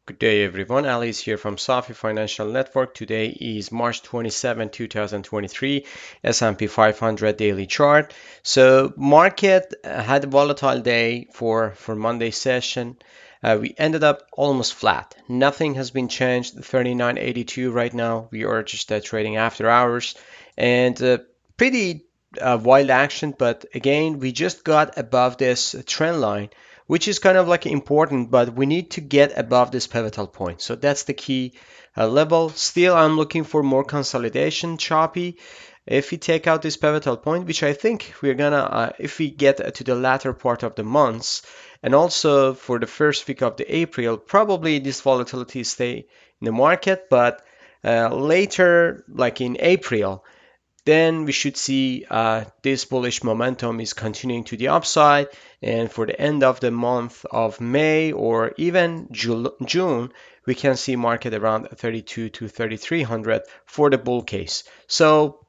Good day, everyone. Ali is here from Safi Financial Network. Today is March 27, 2023, S&P 500 daily chart. So market had a volatile day for Monday session. We ended up almost flat. Nothing has been changed. 39.82 right now. We are just trading after hours and pretty wild action. But again, we just got above this trend line, which is kind of like important, but we need to get above this pivotal point. So that's the key level. Still, I'm looking for more consolidation, choppy. If we take out this pivotal point, which I think we're gonna, if we get to the latter part of the months, and also for the first week of the April, probably this volatility stay in the market, but later, like in April, then we should see this bullish momentum is continuing to the upside. And for the end of the month of May or even June, we can see market around 32 to 3300 for the bull case. So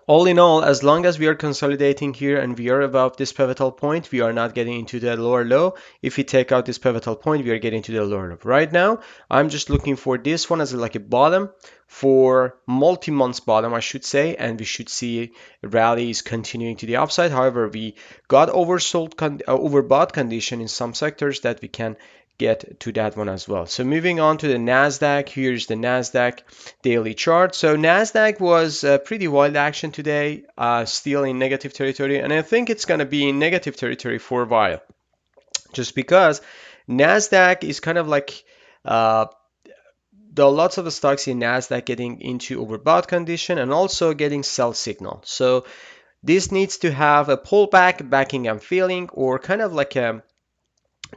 all in all, as long as we are consolidating here and we are above this pivotal point, we are not getting into the lower low. If we take out this pivotal point, we are getting to the lower low. Right now, I'm just looking for this one as like a bottom for multi-months bottom, I should say, and we should see rallies continuing to the upside. However, we got overbought condition in some sectors that we can get to that one as well. So moving on to the Nasdaq, here's the Nasdaq daily chart. So Nasdaq was pretty wild action today, still in negative territory, and I think it's going to be in negative territory for a while, just because Nasdaq is kind of like there are lots of the stocks in Nasdaq getting into overbought condition and also getting sell signal. So this needs to have a pullback, backing and filling, or kind of like a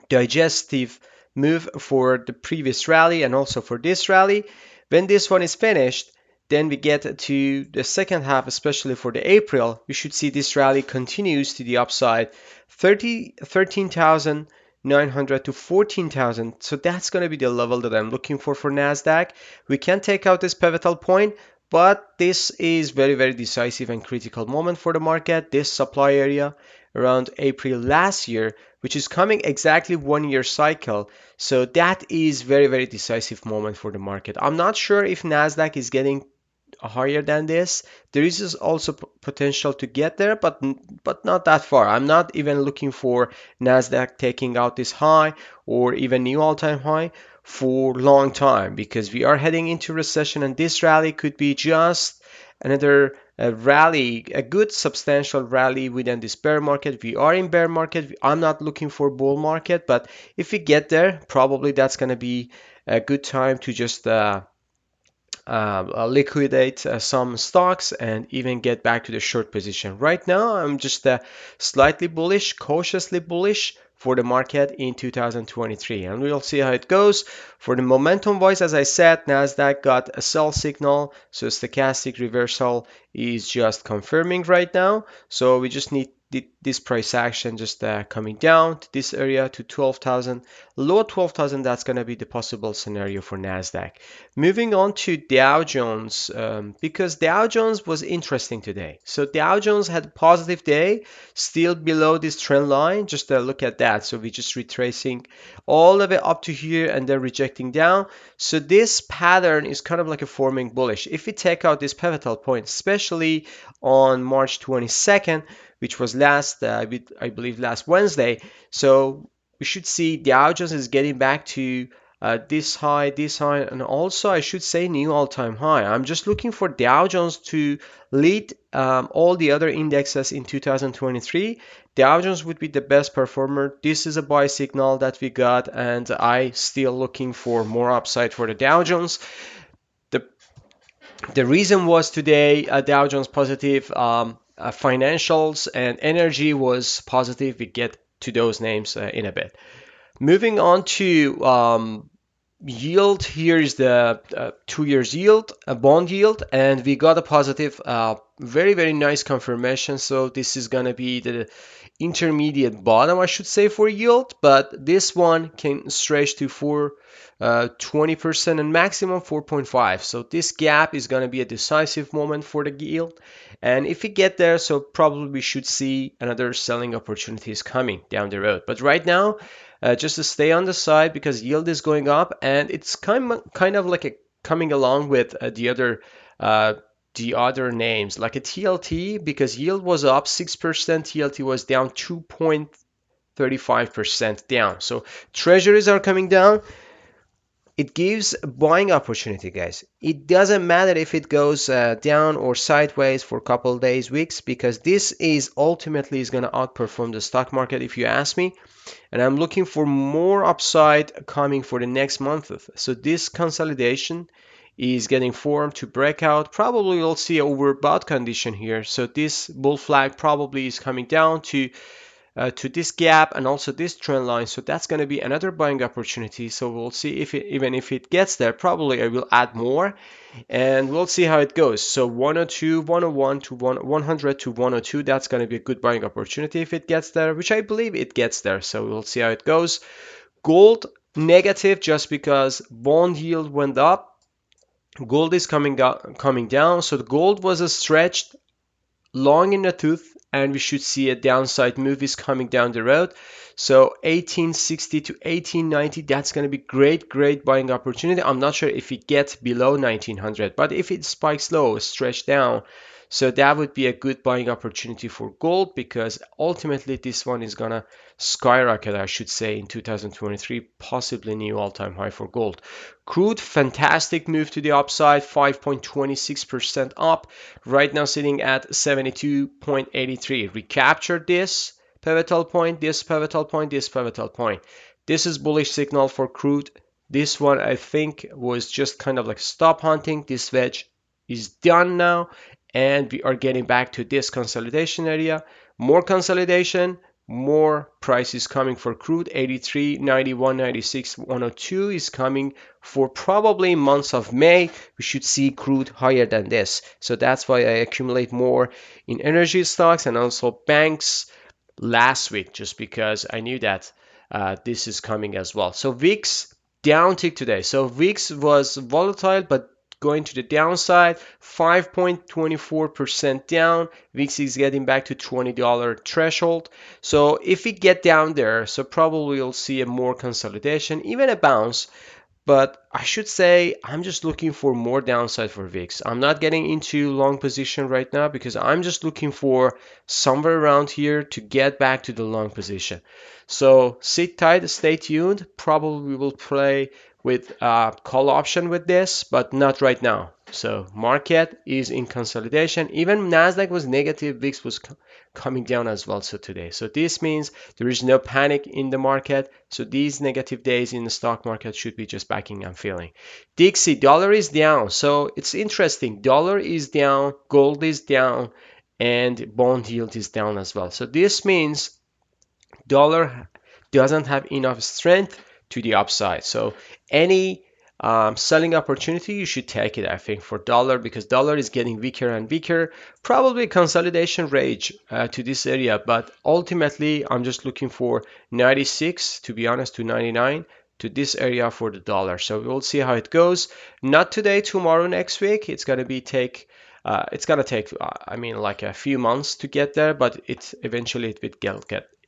digestive move for the previous rally and also for this rally. When this one is finished, then we get to the second half, especially for the April, we should see this rally continues to the upside, 13,900 to 14,000. So that's going to be the level that I'm looking for Nasdaq. We can take out this pivotal point, but this is very, very decisive and critical moment for the market. This supply area around April last year, which is coming exactly 1 year cycle. So that is very, very decisive moment for the market. I'm not sure if Nasdaq is getting higher than this. There is also potential to get there, but not that far. I'm not even looking for Nasdaq taking out this high or even new all-time high for long time, because we are heading into recession, and this rally could be just another rally, a good substantial rally within this bear market. We are in bear market. I'm not looking for bull market, but if we get there, probably that's going to be a good time to just liquidate some stocks and even get back to the short position. Right now, I'm just slightly bullish, cautiously bullish for the market in 2023, and we'll see how it goes. For the momentum wise, as I said, Nasdaq got a sell signal, so stochastic reversal is just confirming right now. So we just need this price action just coming down to this area to 12,000, low 12,000. That's going to be the possible scenario for Nasdaq. Moving on to Dow Jones, because Dow Jones was interesting today. So Dow Jones had a positive day, still below this trend line. Just look at that. So we're just retracing all the way up to here and then rejecting down. So this pattern is kind of like a forming bullish. If we take out this pivotal point, especially on March 22nd, which was I believe last Wednesday. So we should see Dow Jones is getting back to this high, and also I should say new all-time high. I'm just looking for Dow Jones to lead all the other indexes in 2023. Dow Jones would be the best performer. This is a buy signal that we got, and I still looking for more upside for the Dow Jones. The the reason was today Dow Jones positive, financials and energy was positive. We get to those names in a bit. Moving on to yield, here is the 2 years yield, a bond yield, and we got a positive, very, very nice confirmation. So this is going to be the intermediate bottom, I should say, for yield, but this one can stretch to 20% and maximum 4.5. So this gap is going to be a decisive moment for the yield. And if we get there, so probably we should see another selling opportunities coming down the road. But right now, just to stay on the side because yield is going up, and it's kind of like coming along with uh, the other names like a TLT, because yield was up 6%, TLT was down 2.35% down. So treasuries are coming down. It gives buying opportunity, guys. It doesn't matter if it goes down or sideways for a couple days, weeks, because this is ultimately is going to outperform the stock market if you ask me. And I'm looking for more upside coming for the next month. So this consolidation is getting formed to break out. Probably we'll see an overbought condition here. So this bull flag probably is coming down to this gap and also this trend line. So that's going to be another buying opportunity. So we'll see if even if it gets there, probably I will add more, and we'll see how it goes. So 102, 101 to 100 to 102, that's going to be a good buying opportunity if it gets there, which I believe it gets there. So we'll see how it goes. Gold negative just because bond yield went up. Gold is coming down. So the gold was a stretched long in the tooth, and we should see a downside move is coming down the road. So 1860 to 1890, that's going to be great buying opportunity. I'm not sure if it gets below 1900, but if it spikes low, stretch down, so that would be a good buying opportunity for gold, because ultimately this one is gonna skyrocket, I should say, in 2023, possibly new all-time high for gold. Crude, fantastic move to the upside, 5.26% up, right now sitting at 72.83. Recaptured this pivotal point, this pivotal point, this pivotal point. This is bullish signal for crude. This one I think was just kind of like stop hunting. This wedge is done now, and we are getting back to this consolidation area. More consolidation, more prices coming for crude. 83, 91, 96, 102 is coming for probably months of May. We should see crude higher than this. So that's why I accumulate more in energy stocks and also banks last week, just because I knew that this is coming as well. So VIX downtick today. So VIX was volatile, but going to the downside, 5.24% down. VIX is getting back to $20 threshold. So if we get down there, so probably we'll see a more consolidation, even a bounce. But I should say I'm just looking for more downside for VIX. I'm not getting into long position right now because I'm just looking for somewhere around here to get back to the long position. So sit tight, stay tuned. Probably we will play with call option with this, but not right now. So market is in consolidation. Even Nasdaq was negative, VIX was coming down as well so today. So this means there is no panic in the market. So these negative days in the stock market should be just backing and filling. Dixie, dollar is down. So it's interesting. Dollar is down, gold is down, and bond yield is down as well. So this means dollar doesn't have enough strength to the upside. So any selling opportunity, you should take it, I think, for dollar, because dollar is getting weaker and weaker. Probably consolidation range to this area, but ultimately I'm just looking for 96, to be honest, to 99 to this area for the dollar. So we'll see how it goes. Not today, tomorrow, next week. It's gonna take I mean, like a few months to get there, but it eventually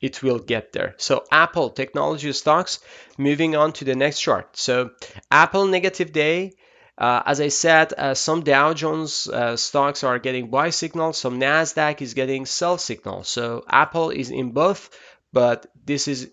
it will get there. So Apple technology stocks, moving on to the next chart. So Apple negative day. As I said, some Dow Jones stocks are getting buy signals, some Nasdaq is getting sell signals. So Apple is in both, but this is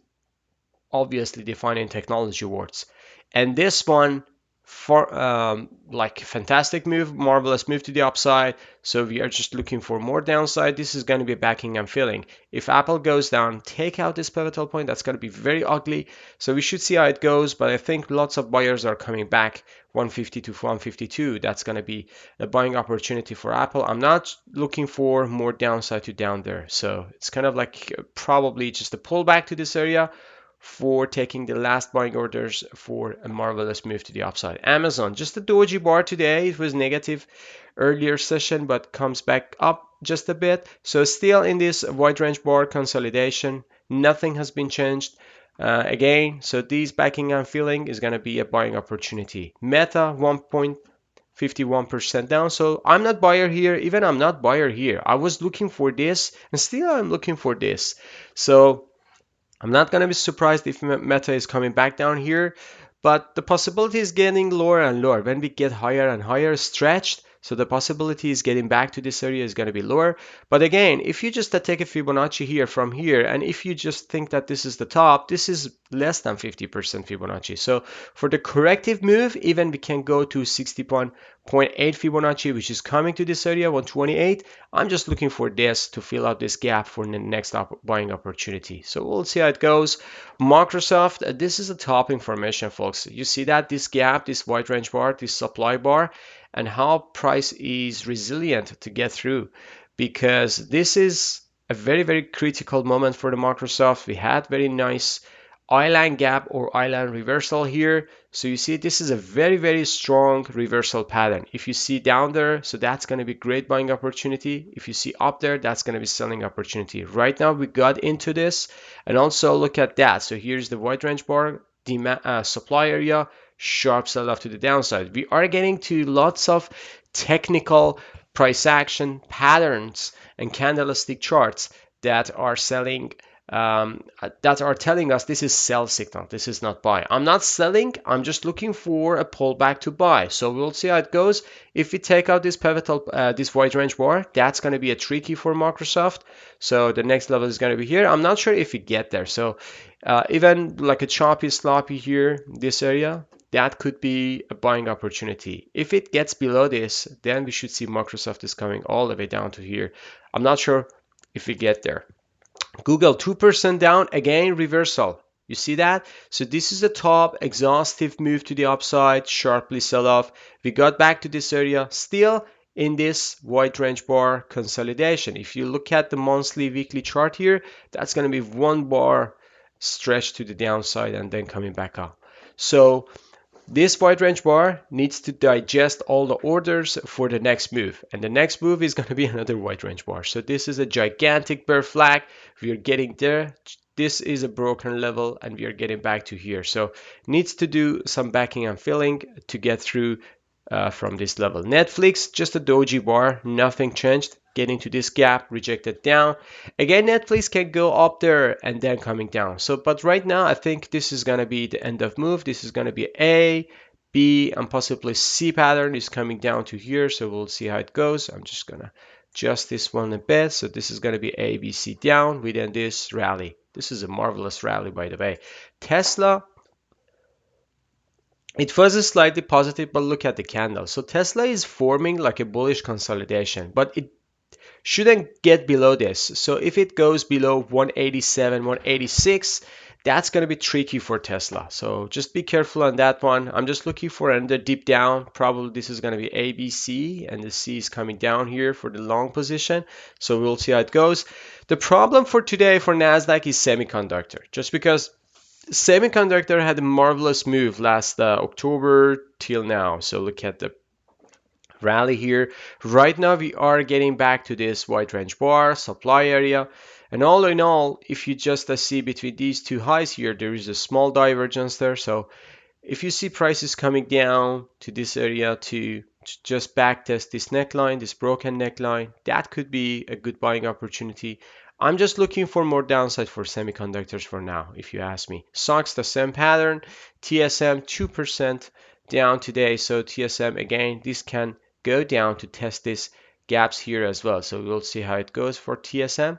obviously defining technology words. And this one, for like fantastic move, marvelous move to the upside. So we are just looking for more downside. This is going to be backing and filling. If Apple goes down, take out this pivotal point. That's going to be very ugly. So we should see how it goes. But I think lots of buyers are coming back. 150 to 152. That's going to be a buying opportunity for Apple. I'm not looking for more downside to down there. So it's kind of like probably just a pullback to this area for taking the last buying orders for a marvelous move to the upside. Amazon, just a doji bar today. It was negative earlier session, but comes back up just a bit. So still in this wide range bar consolidation. Nothing has been changed. Again, so these backing and filling is going to be a buying opportunity. Meta 1.51% down. So I'm not buyer here. Even I'm not buyer here. I was looking for this, and still I'm looking for this. So I'm not going to be surprised if Meta is coming back down here, but the possibility is getting lower and lower. When we get higher and higher stretched, so the possibility is getting back to this area is going to be lower. But again, if you just take a Fibonacci here from here, and if you just think that this is the top, this is less than 50% Fibonacci. So for the corrective move, even we can go to 61.8 Fibonacci, which is coming to this area, 128. I'm just looking for this to fill out this gap for the next buying opportunity. So we'll see how it goes. Microsoft, this is a top information, folks. You see that this gap, this wide range bar, this supply bar, and how price is resilient to get through, because this is a very, very critical moment for the Microsoft. We had very nice island gap or island reversal here. So you see this is a very, very strong reversal pattern. If you see down there, so that's going to be great buying opportunity. If you see up there, that's going to be selling opportunity. Right now we got into this, and also look at that. So here's the wide range bar, demand, supply area, sharp sell off to the downside. We are getting to lots of technical price action patterns and candlestick charts that are selling, that are telling us this is sell signal. This is not buy. I'm not selling. I'm just looking for a pullback to buy. So we'll see how it goes. If we take out this pivotal, this wide range bar, that's going to be a tricky for Microsoft. So the next level is going to be here. I'm not sure if we get there. So even like a choppy, sloppy here, this area, that could be a buying opportunity. If it gets below this, then we should see Microsoft is coming all the way down to here. I'm not sure if we get there. Google 2% down, again reversal. You see that? So this is a top exhaustive move to the upside, sharply sell off. We got back to this area, still in this wide range bar consolidation. If you look at the monthly, weekly chart here, that's going to be one bar stretch to the downside and then coming back up. So this wide range bar needs to digest all the orders for the next move. And the next move is going to be another wide range bar. So this is a gigantic bear flag. We are getting there. This is a broken level and we are getting back to here. So needs to do some backing and filling to get through from this level. Netflix, just a doji bar, nothing changed. Getting to this gap, rejected down. Again, Netflix can go up there and then coming down. So, but right now, I think this is going to be the end of move. This is going to be A, B, and possibly C pattern is coming down to here. So we'll see how it goes. I'm just going to adjust this one a bit. So this is going to be A, B, C down within this rally. This is a marvelous rally, by the way. Tesla, it was slightly positive, but look at the candle. So Tesla is forming like a bullish consolidation, but it shouldn't get below this. So if it goes below 187, 186, that's going to be tricky for Tesla. So just be careful on that one. I'm just looking for another deep down. Probably this is going to be ABC, and the C is coming down here for the long position. So we'll see how it goes. The problem for today for Nasdaq is semiconductor, just because semiconductor had a marvelous move last October till now. So look at the rally here. Right now we are getting back to this wide range bar supply area, and all in all, if you just see between these two highs here, there is a small divergence there. So if you see prices coming down to this area to just back test this neckline, this broken neckline, that could be a good buying opportunity. I'm just looking for more downside for semiconductors for now, if you ask me. SOX, the same pattern. TSM 2% down today. So TSM, again, this can go down to test these gaps here as well. So we'll see how it goes for TSM.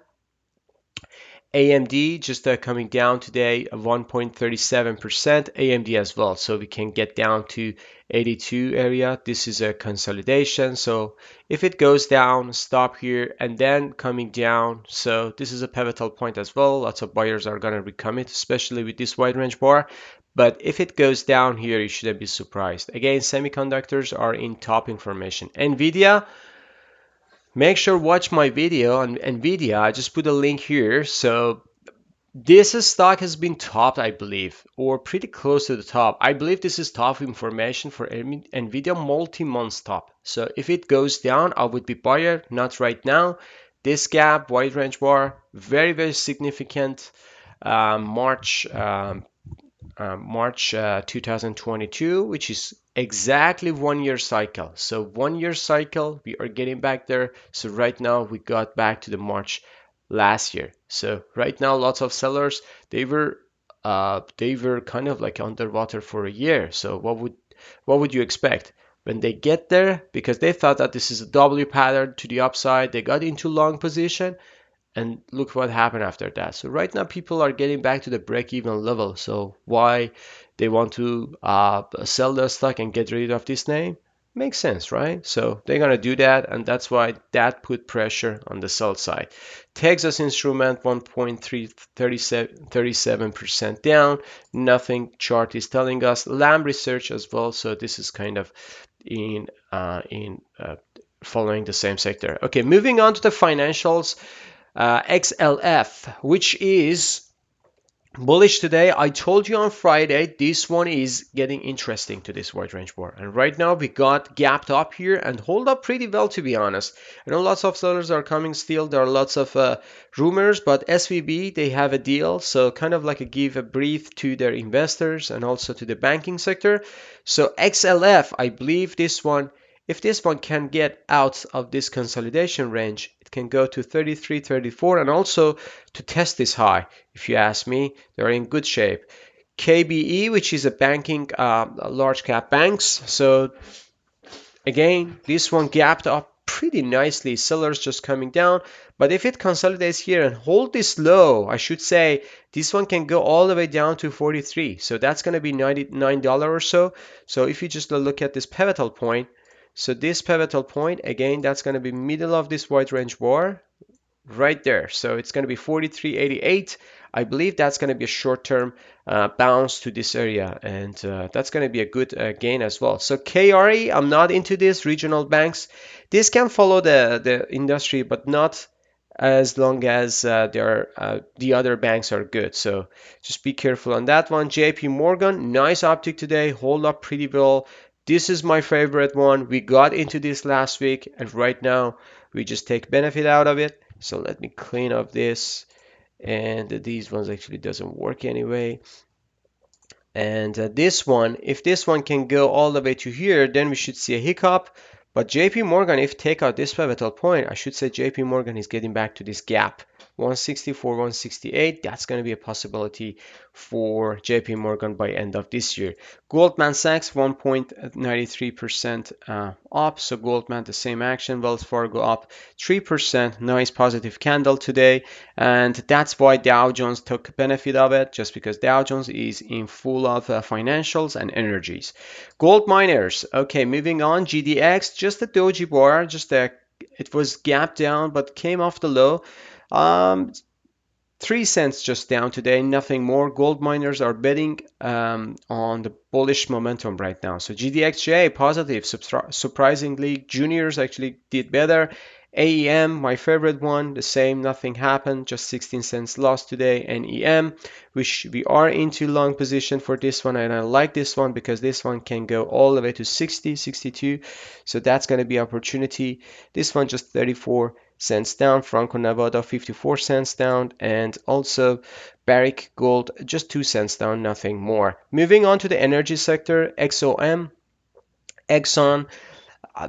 AMD just coming down today, 1.37%. AMD as well. So we can get down to 82 area. This is a consolidation. So if it goes down, stop here and then coming down. So this is a pivotal point as well. Lots of buyers are going to recommit, especially with this wide range bar. But if it goes down here, you shouldn't be surprised. Again, semiconductors are in top information. Nvidia, make sure watch my video on Nvidia. I just put a link here. So this stock has been topped, I believe, or pretty close to the top. I believe this is top information for Nvidia multi-month top. So if it goes down, I would be buyer, not right now. This gap, wide range bar, very, very significant. March 2022, which is exactly 1 year cycle. So 1 year cycle, we are getting back there. So right now we got back to the March last year. So right now, lots of sellers, they were kind of like underwater for a year. So what would you expect? When they get there, because they thought that this is a W pattern to the upside, they got into long position, and look what happened after that. So right now people are getting back to the break-even level. So why they want to sell their stock and get rid of this name? Makes sense, right? So they're gonna do that, and that's why that put pressure on the sell side. Texas Instrument 1.37% down. Nothing chart is telling us. Lamb Research as well. So this is kind of in following the same sector. Okay, moving on to the financials. XLF, which is bullish today. I told you on Friday this one is getting interesting to this wide range bar, and right now we got gapped up here and hold up pretty well, to be honest. I know lots of sellers are coming still. There are lots of rumors, but SVB, they have a deal, so kind of like a give a breathe to their investors and also to the banking sector. So XLF, I believe this one, if this one can get out of this consolidation range, it can go to 33, 34, and also to test this high. If you ask me, they're in good shape. KBE, which is a banking, large cap banks. So again, this one gapped up pretty nicely. Sellers just coming down. But if it consolidates here and hold this low, I should say this one can go all the way down to 43. So that's going to be $99 or so. So if you just look at this pivotal point, so this pivotal point, again, that's going to be middle of this wide range bar right there. So it's going to be 43.88. I believe that's going to be a short-term bounce to this area, and that's going to be a good gain as well. So KRE, I'm not into this regional banks. This can follow the industry, but not as long as the other banks are good. So just be careful on that one. JP Morgan, nice uptick today, hold up pretty well. This is my favorite one. We got into this last week, and right now we just take benefit out of it. So let me clean up this, and these ones actually doesn't work anyway. And this one, if this one can go all the way to here, then we should see a hiccup. But JP Morgan, if take out this pivotal point, I should say JP Morgan is getting back to this gap. 164, 168, that's going to be a possibility for JP Morgan by end of this year. Goldman Sachs 1.93% up, so Goldman the same action. Wells Fargo up 3%, nice positive candle today, and that's why Dow Jones took benefit of it, just because Dow Jones is in full of financials and energies. Gold miners, okay, moving on. GDX, just a doji bar, it was gap down but came off the low. 3 cents just down today, nothing more. Gold miners are betting on the bullish momentum right now. So GDXJ positive, surprisingly. Juniors actually did better. AEM, my favorite one, the same, nothing happened, just 16 cents lost today. NEM, which we are into long position for this one, and I like this one because this one can go all the way to 60, 62. So that's going to be opportunity. This one just 34 cents down. Franco Nevada 54 cents down, and also Barrick Gold just 2 cents down, nothing more. Moving on to the energy sector, XOM, Exxon,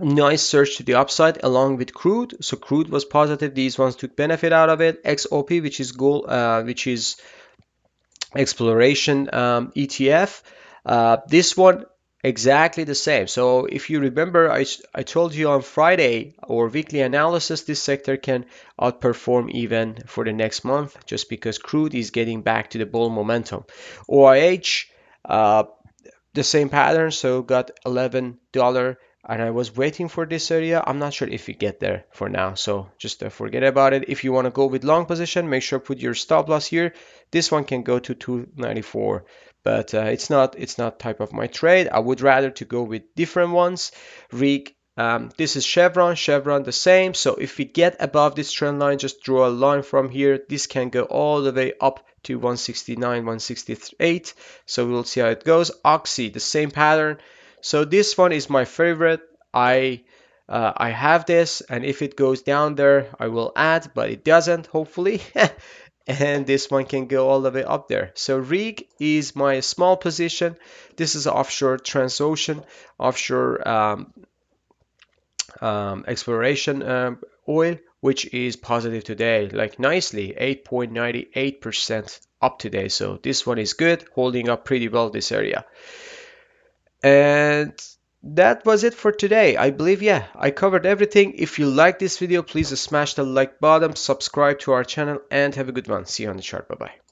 nice surge to the upside along with crude. So crude was positive. These ones took benefit out of it. XOP, which is gold, which is exploration ETF. This one exactly the same. So if you remember, I told you on Friday or weekly analysis, this sector can outperform even for the next month just because crude is getting back to the bull momentum. OIH, the same pattern, so got $11, and I was waiting for this area. I'm not sure if we get there for now, so just forget about it. If you want to go with long position, make sure put your stop loss here. This one can go to 294, but it's not type of my trade. I would rather to go with different ones. Rig, this is Chevron the same. So if we get above this trend line, just draw a line from here. This can go all the way up to 169, 168. So we'll see how it goes. Oxy, the same pattern. So this one is my favorite. I have this, and if it goes down there, I will add, but it doesn't, hopefully. And this one can go all the way up there. So rig is my small position. This is offshore Transocean, offshore exploration oil, which is positive today, like nicely 8.98% up today. So this one is good, holding up pretty well this area. And that was it for today. I believe, yeah, I covered everything. If you like this video, please smash the like button, subscribe to our channel, and have a good one. See you on the chart. Bye bye.